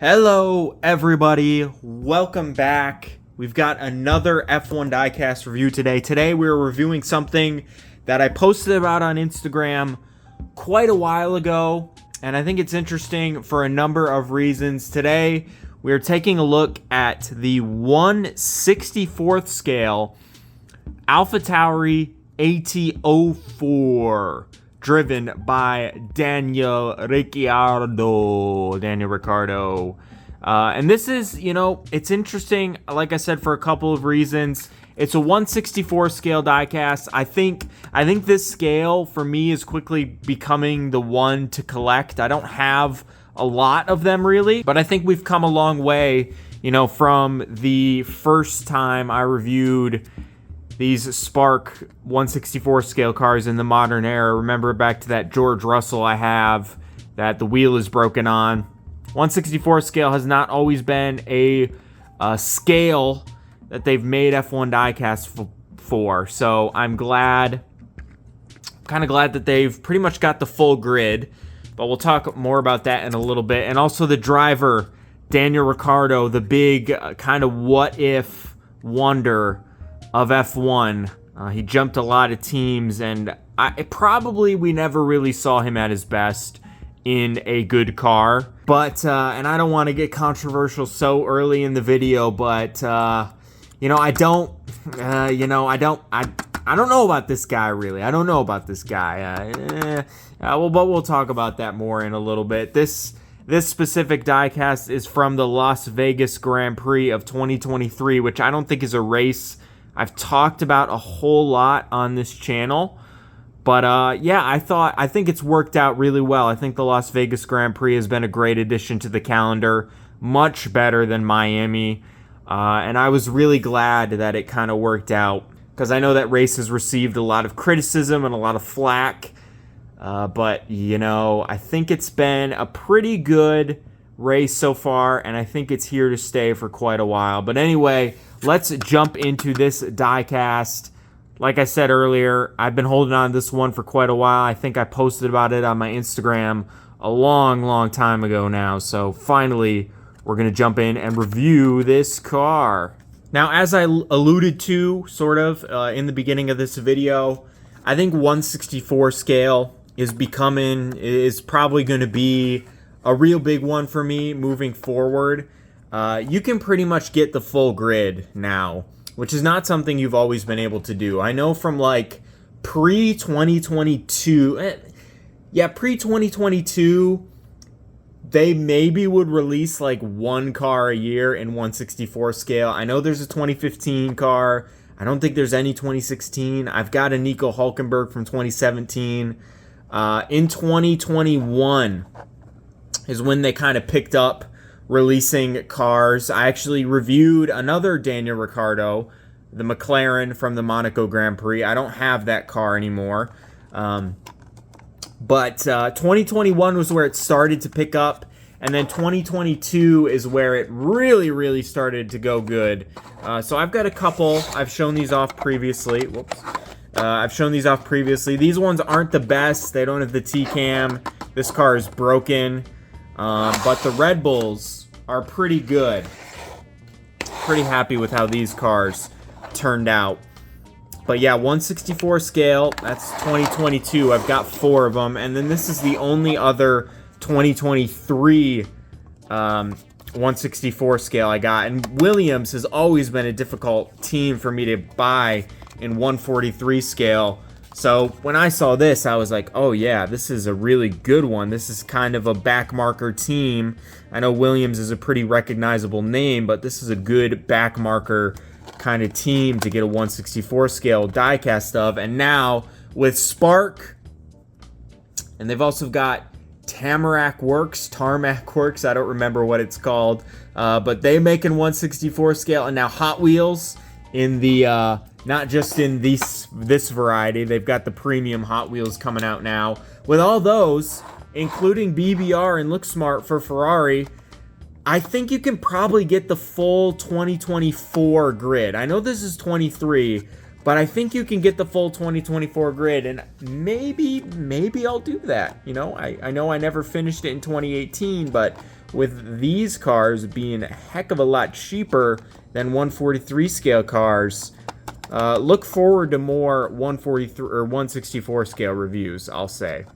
Hello everybody, welcome back. We've got another F1 Diecast review today. Today we're reviewing something that I posted about on Instagram quite a while ago, and I think it's interesting for a number of reasons. Today we're taking a look at the 1/64th scale AlphaTauri AT04. Driven by Daniel Ricciardo. And this is, it's interesting, like I said, for a couple of reasons. It's a 1/64 scale diecast. I think this scale, for me, is quickly becoming the one to collect. I don't have a lot of them, really, but I think we've come a long way, from the first time I reviewed these Spark 1/64 scale cars in the modern era. Remember back to that George Russell I have that the wheel is broken on. 1/64 scale has not always been a scale that they've made F1 diecast for. So I'm kind of glad that they've pretty much got the full grid, but we'll talk more about that in a little bit. And also the driver, Daniel Ricciardo, the big kind of what if wonder of F1. He jumped a lot of teams, and we never really saw him at his best in a good car. But and I don't want to get controversial so early in the video, but I don't know about this guy, really. I don't know about this guy. But we'll talk about that more in a little bit. This specific diecast is from the Las Vegas Grand Prix of 2023, which I don't think is a race I've talked about a whole lot on this channel, but I think it's worked out really well. I think the Las Vegas Grand Prix has been a great addition to the calendar, much better than Miami, and I was really glad that it kind of worked out, because I know that race has received a lot of criticism and a lot of flack, but I think it's been a pretty good race so far, and I think it's here to stay for quite a while. But anyway, let's jump into this diecast. Like I said earlier, I've been holding on to this one for quite a while. I think I posted about it on my Instagram a long time ago now. So finally, we're going to jump in and review this car. Now, as I alluded to sort of in the beginning of this video, I think 1/64 scale is probably going to be a real big one for me moving forward. You can pretty much get the full grid now, which is not something you've always been able to do. I know from like pre-2022, they maybe would release like one car a year in 1/64 scale. I know there's a 2015 car. I don't think there's any 2016. I've got a Nico Hulkenberg from 2017. In 2021 is when they kind of picked up releasing cars. I actually reviewed another Daniel Ricciardo, the McLaren from the Monaco Grand Prix. I don't have that car anymore. But 2021 was where it started to pick up, and then 2022 is where it really started to go good. So I've got a couple. I've shown these off previously. These ones aren't the best. They don't have the T-cam. This car is broken. But the Red Bulls are pretty good. Pretty happy with how these cars turned out. But yeah, 1/64 scale, that's 2022. I've got 4 of them. And then this is the only other 2023 1/64 scale I got. And Williams has always been a difficult team for me to buy in 1/43 scale. So when I saw this, I was like, oh yeah, this is a really good one. This is kind of a backmarker team. I know Williams is a pretty recognizable name, but this is a good backmarker kind of team to get a 1/64 scale diecast of. And now with Spark, and they've also got Tarmac Works, I don't remember what it's called, but they make in 1/64 scale, and now Hot Wheels in the not just in this variety. They've got the premium Hot Wheels coming out now. With all those, including BBR and Look Smart for Ferrari, I think you can probably get the full 2024 grid. I know this is 23, but I think you can get the full 2024 grid, and maybe I'll do that. You know, I know I never finished it in 2018, but with these cars being a heck of a lot cheaper than 143 scale cars, look forward to more 143 or 164 scale reviews, I'll say.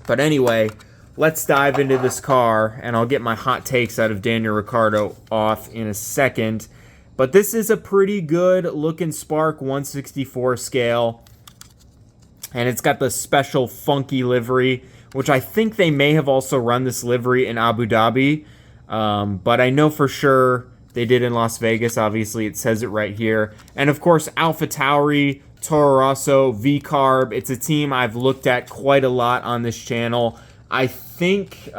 But anyway, let's dive into this car, and I'll get my hot takes out of Daniel Ricciardo off in a second. But this is a pretty good looking Spark 164 scale, and it's got the special funky livery, which I think they may have also run this livery in Abu Dhabi, but I know for sure they did in Las Vegas. Obviously, it says it right here. And of course, AlphaTauri, Toro Rosso, V-Carb. It's a team I've looked at quite a lot on this channel. I think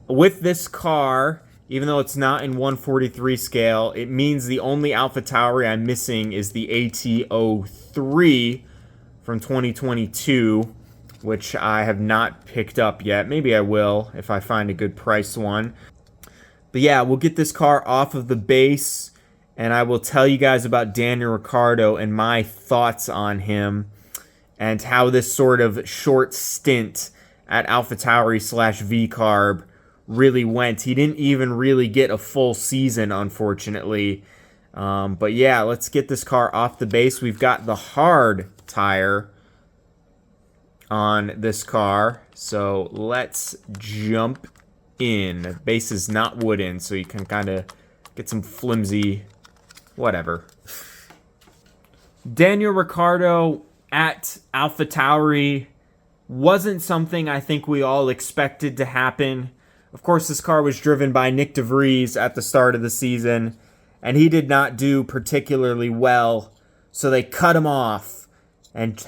with this car, even though it's not in 143 scale, it means the only AlphaTauri I'm missing is the AT03 from 2022, which I have not picked up yet. Maybe I will if I find a good price one. But yeah, we'll get this car off of the base, and I will tell you guys about Daniel Ricciardo and my thoughts on him and how this sort of short stint at AlphaTauri / V-Carb really went. He didn't even really get a full season, unfortunately. But yeah, let's get this car off the base. We've got the hard tire on this car, so let's jump in. Base is not wooden, so you can kind of get some flimsy whatever. Daniel Ricciardo at AlphaTauri wasn't something I think we all expected to happen. Of course, this car was driven by Nick DeVries at the start of the season, and he did not do particularly well, so they cut him off and they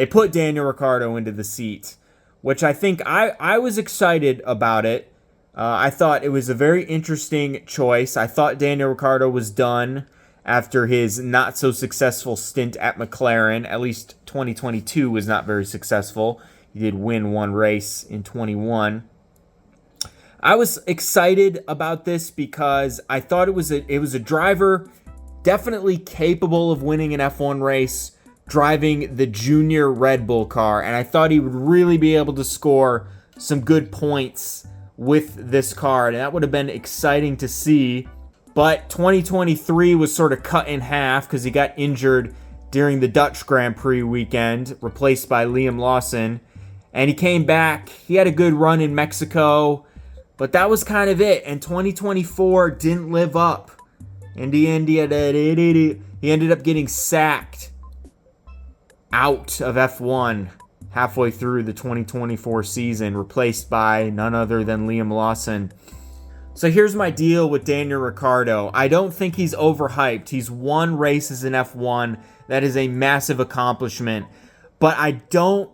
put Daniel Ricciardo into the seat, which I think I was excited about it. I thought it was a very interesting choice. I thought Daniel Ricciardo was done after his not-so-successful stint at McLaren. At least 2022 was not very successful. He did win one race in 21. I was excited about this because I thought it was a driver definitely capable of winning an F1 race, driving the junior Red Bull car, and I thought he would really be able to score some good points with this car, and that would have been exciting to see. But 2023 was sort of cut in half because he got injured during the Dutch Grand Prix weekend, replaced by Liam Lawson, and he came back. He had a good run in Mexico, but that was kind of it, and 2024 didn't live up, and he ended up getting sacked out of F1 halfway through the 2024 season, replaced by none other than Liam Lawson. So here's my deal with Daniel Ricciardo. I don't think he's overhyped. He's won races in F1. That is a massive accomplishment. But I don't...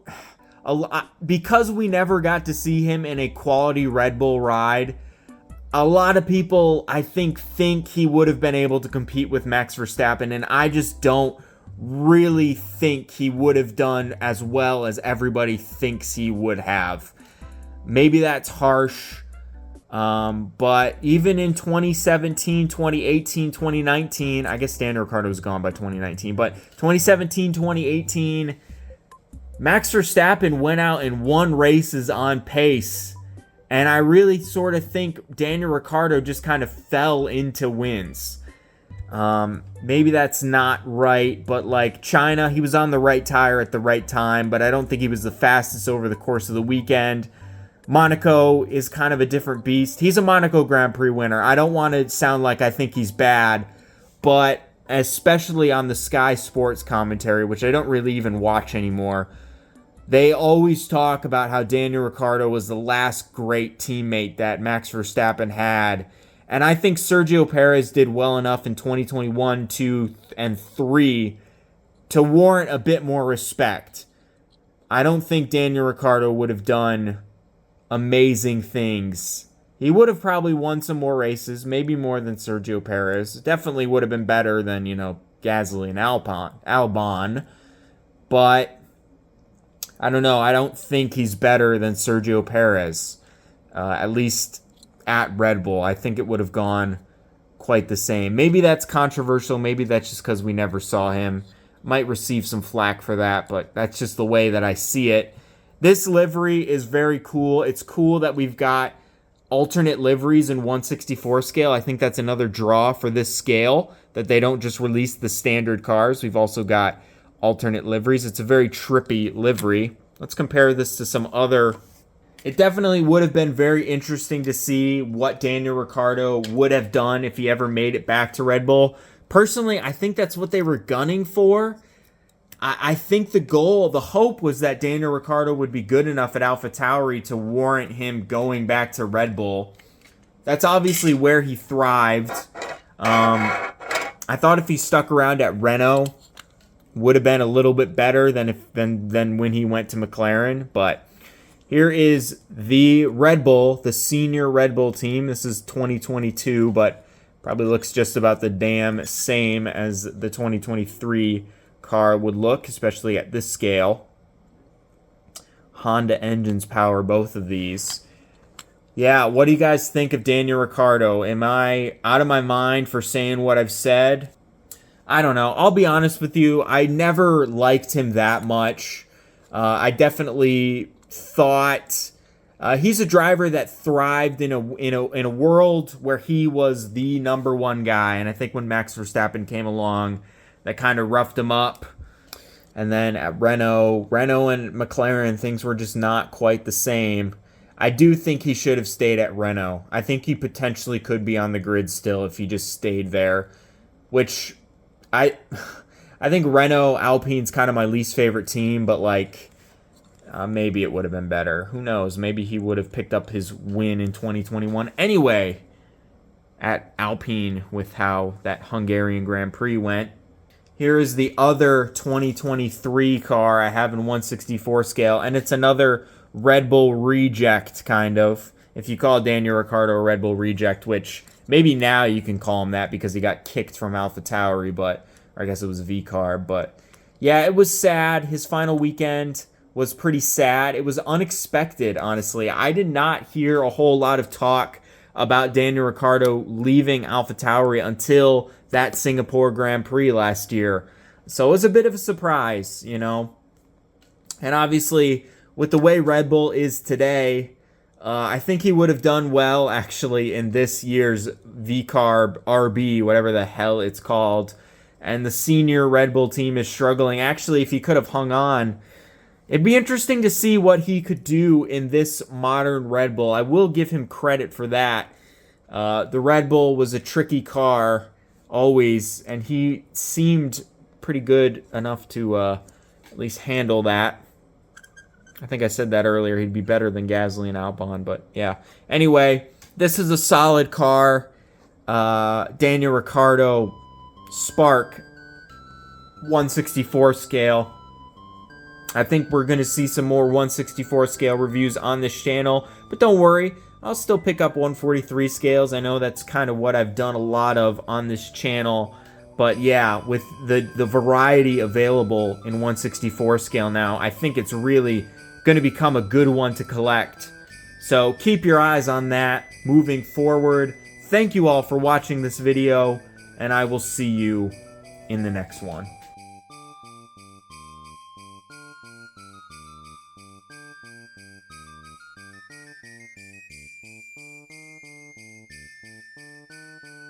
because we never got to see him in a quality Red Bull ride, a lot of people, I think he would have been able to compete with Max Verstappen, and I just don't really think he would have done as well as everybody thinks he would have. Maybe that's harsh, but even in 2017, 2018, 2019, I guess Daniel Ricciardo was gone by 2019, but 2017, 2018, Max Verstappen went out and won races on pace, and I really sort of think Daniel Ricciardo just kind of fell into wins. Maybe that's not right, but like China, he was on the right tire at the right time, but I don't think he was the fastest over the course of the weekend. Monaco is kind of a different beast. He's a Monaco Grand Prix winner. I don't want to sound like I think he's bad, but especially on the Sky Sports commentary, which I don't really even watch anymore, they always talk about how Daniel Ricciardo was the last great teammate that Max Verstappen had. And I think Sergio Perez did well enough in 2021, 2, and 3 to warrant a bit more respect. I don't think Daniel Ricciardo would have done amazing things. He would have probably won some more races, maybe more than Sergio Perez. Definitely would have been better than, Gasly and Albon. But I don't know. I don't think he's better than Sergio Perez, at least at Red Bull. I think it would have gone quite the same. Maybe that's controversial. Maybe that's just because we never saw him. Might receive some flack for that, but that's just the way that I see it. This livery is very cool. It's cool that we've got alternate liveries in 1/64 scale. I think that's another draw for this scale, that they don't just release the standard cars. We've also got alternate liveries. It's a very trippy livery. Let's compare this to some other. It definitely would have been very interesting to see what Daniel Ricciardo would have done if he ever made it back to Red Bull. Personally, I think that's what they were gunning for. I think the goal, the hope was that Daniel Ricciardo would be good enough at AlphaTauri to warrant him going back to Red Bull. That's obviously where he thrived. I thought if he stuck around at Renault, would have been a little bit better than when he went to McLaren. But here is the Red Bull, the senior Red Bull team. This is 2022, but probably looks just about the damn same as the 2023 car would look, especially at this scale. Honda engines power both of these. Yeah, what do you guys think of Daniel Ricciardo? Am I out of my mind for saying what I've said? I don't know. I'll be honest with you. I never liked him that much. I definitely thought he's a driver that thrived in a world where he was the #1 guy. And I think when Max Verstappen came along, that kind of roughed him up. And then at Renault and McLaren, things were just not quite the same. I do think he should have stayed at Renault. I think he potentially could be on the grid still if he just stayed there, which I think Renault Alpine's kind of my least favorite team, but like maybe it would have been better. Who knows? Maybe he would have picked up his win in 2021 anyway at Alpine with how that Hungarian Grand Prix went. Here is the other 2023 car I have in 1/64 scale, and it's another Red Bull reject, kind of. If you call Daniel Ricciardo a Red Bull reject, which maybe now you can call him that because he got kicked from AlphaTauri, but or I guess it was V-Carb. But yeah, it was sad. His final weekend was pretty sad. It was unexpected, honestly. I did not hear a whole lot of talk about Daniel Ricciardo leaving AlphaTauri until that Singapore Grand Prix last year. So it was a bit of a surprise, you know. And obviously, with the way Red Bull is today, I think he would have done well, actually, in this year's V-Carb RB, whatever the hell it's called. And the senior Red Bull team is struggling. Actually, if he could have hung on, it'd be interesting to see what he could do in this modern Red Bull. I will give him credit for that. The Red Bull was a tricky car, always, and he seemed pretty good enough to at least handle that. I think I said that earlier. He'd be better than Gasly and Albon, but yeah. Anyway, this is a solid car. Daniel Ricciardo Spark 1/64 scale. I think we're going to see some more 1/64 scale reviews on this channel, but don't worry, I'll still pick up 143 scales. I know that's kind of what I've done a lot of on this channel, but yeah, with the variety available in 1/64 scale now, I think it's really going to become a good one to collect. So keep your eyes on that moving forward. Thank you all for watching this video, and I will see you in the next one.